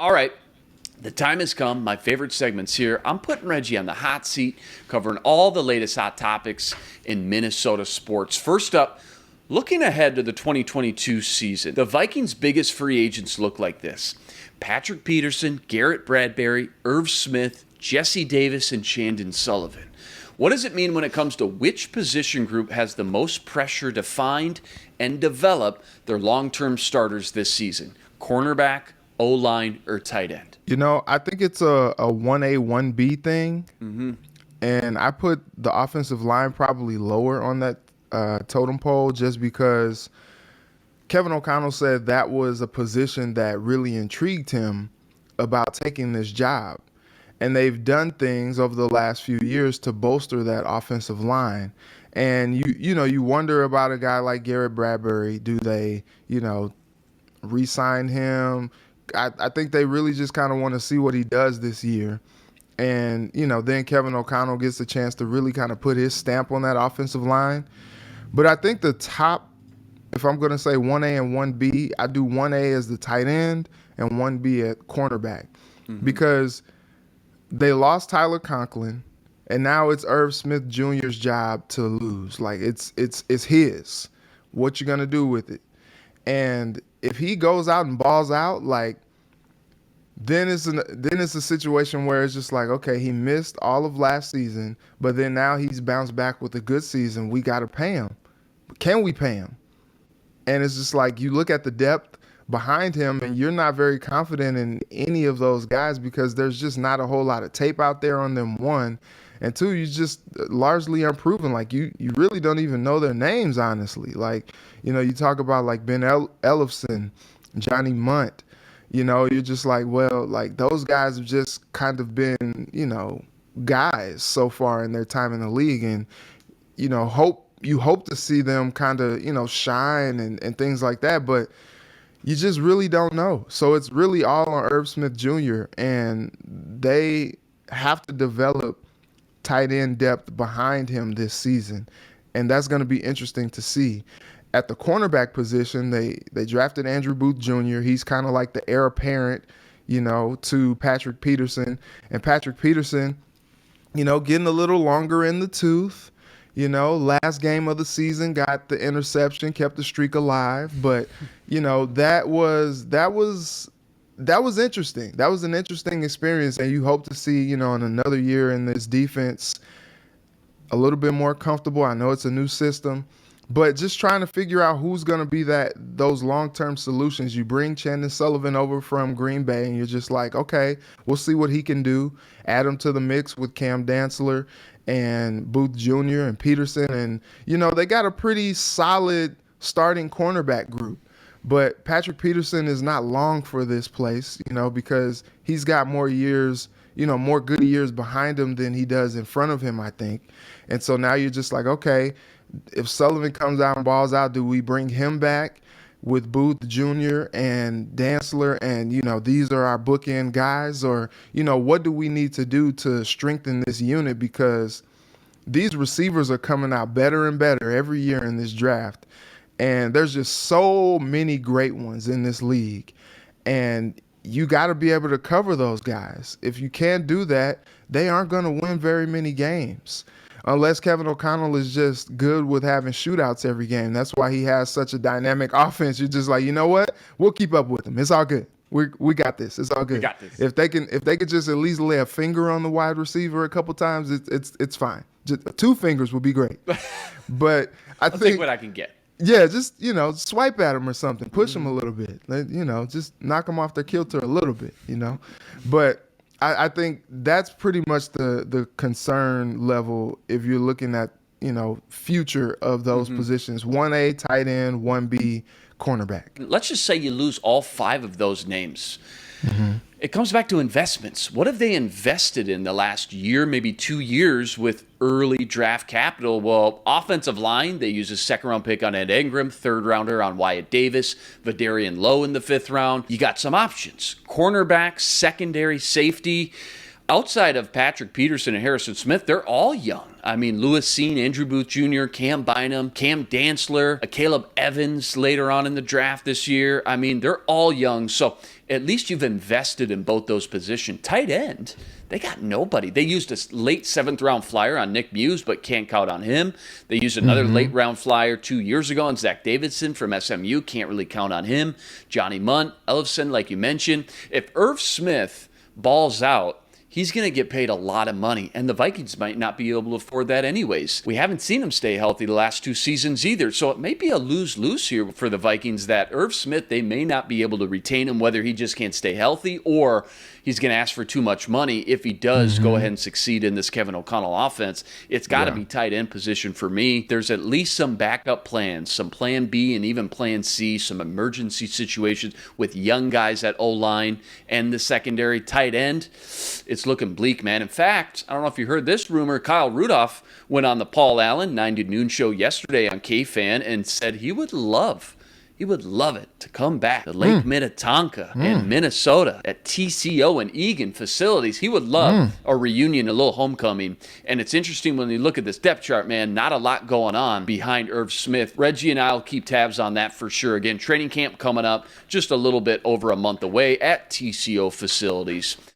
All right. The time has come. My favorite segments here. I'm putting Reggie on the hot seat, covering all the latest hot topics in Minnesota sports. First up, looking ahead to the 2022 season, the Vikings' biggest free agents look like this: Patrick Peterson, Garrett Bradbury, Irv Smith, Jessie Davis, and Chandon Sullivan. What does it mean when it comes to which position group has the most pressure to find and develop their long-term starters this season? Cornerback, O-line, or tight end? You know, I think it's a 1A, 1B thing. And I put the offensive line probably lower on that totem pole just because Kevin O'Connell said that was a position that really intrigued him about taking this job. And they've done things over the last few years to bolster that offensive line. And you wonder about a guy like Garrett Bradbury. Do they, re-sign him? I think they really just kind of want to see what he does this year. And, then Kevin O'Connell gets a chance to really kind of put his stamp on that offensive line. But I think the top, if I'm going to say 1A and 1B, I do 1A as the tight end and 1B at cornerback. Because they lost Tyler Conklin, and now it's Irv Smith Jr.'s job to lose. Like, it's his. What you going to do with it? And if he goes out and balls out, like, then it's a situation where it's just like, okay, he missed all of last season, but then now he's bounced back with a good season. We got to pay him. Can we pay him? And it's just like you look at the depth behind him and you're not very confident in any of those guys because there's just not a whole lot of tape out there on them, one. And two, you just largely unproven. Like, you really don't even know their names, honestly. Like, you talk about like Ben Ellefson, Johnny Munt. You're just like, well, like those guys have just kind of been, guys so far in their time in the league. And, you hope to see them kind of, shine and things like that. But you just really don't know. So it's really all on Irv Smith Jr. And they have to develop tight end depth behind him this season. And that's going to be interesting to see. At the cornerback position, they drafted Andrew Booth Jr. He's kind of like the heir apparent, to Patrick Peterson. And Patrick Peterson, getting a little longer in the tooth. Last game of the season, got the interception, kept the streak alive. But, that was interesting. That was an interesting experience. And you hope to see, in another year in this defense, a little bit more comfortable. I know it's a new system, but just trying to figure out who's going to be those long-term solutions. You bring Chandon Sullivan over from Green Bay, and you're just like, okay, we'll see what he can do. Add him to the mix with Cam Dantzler and Booth Jr. and Peterson. And, they got a pretty solid starting cornerback group. But Patrick Peterson is not long for this place, because he's got more years, more good years behind him than he does in front of him, I think. And so now you're just like, okay, if Sullivan comes out and balls out, do we bring him back with Booth Jr. and Dantzler? And, these are our bookend guys, or, what do we need to do to strengthen this unit? Because these receivers are coming out better and better every year in this draft. And there's just so many great ones in this league. And you got to be able to cover those guys. If you can't do that, they aren't going to win very many games. Unless Kevin O'Connell is just good with having shootouts every game. That's why he has such a dynamic offense. You're just like, you know what? We'll keep up with him. It's all good. We got this. It's all good. We got this. If they could just at least lay a finger on the wide receiver a couple times, it's fine. Just 2 fingers would be great. But I'll take what I can get. Yeah, just, swipe at them or something. Push them a little bit. Just knock them off their kilter a little bit, But I think that's pretty much the concern level if you're looking at, future of those positions. 1A, tight end, 1B, cornerback. Let's just say you lose all 5 of those names. It comes back to investments. What have they invested in the last year, maybe 2 years with early draft capital? Well, offensive line, they use a second-round pick on Ed Ingram, third-rounder on Wyatt Davis, Vidarian Lowe in the 5th round. You got some options. Cornerback, secondary, safety. Outside of Patrick Peterson and Harrison Smith, they're all young. I mean, Lewis Seen, Andrew Booth Jr., Cam Bynum, Cam Dantzler, Caleb Evans later on in the draft this year. I mean, they're all young. So at least you've invested in both those positions. Tight end, they got nobody. They used a late 7th-round flyer on Nick Muse, but can't count on him. They used another late-round flyer 2 years ago on Zach Davidson from SMU. Can't really count on him. Johnny Munt, Ellefson, like you mentioned. If Irv Smith balls out, he's going to get paid a lot of money, and the Vikings might not be able to afford that anyways. We haven't seen him stay healthy the last 2 seasons either, so it may be a lose-lose here for the Vikings that Irv Smith, they may not be able to retain him, whether he just can't stay healthy or he's going to ask for too much money if he does go ahead and succeed in this Kevin O'Connell offense. It's got to be tight end position for me. There's at least some backup plans, some plan B and even plan C, some emergency situations with young guys at O-line and the secondary tight end. It's looking bleak, man. In fact, I don't know if you heard this rumor, Kyle Rudolph went on the Paul Allen 9 to noon show yesterday on K-Fan and said he would love it to come back to Lake Minnetonka and Minnesota at TCO and Egan facilities. He would love a reunion, a little homecoming. And it's interesting when you look at this depth chart, man, not a lot going on behind Irv Smith. Reggie and I will keep tabs on that for sure. Again, training camp coming up just a little bit over a month away at TCO facilities.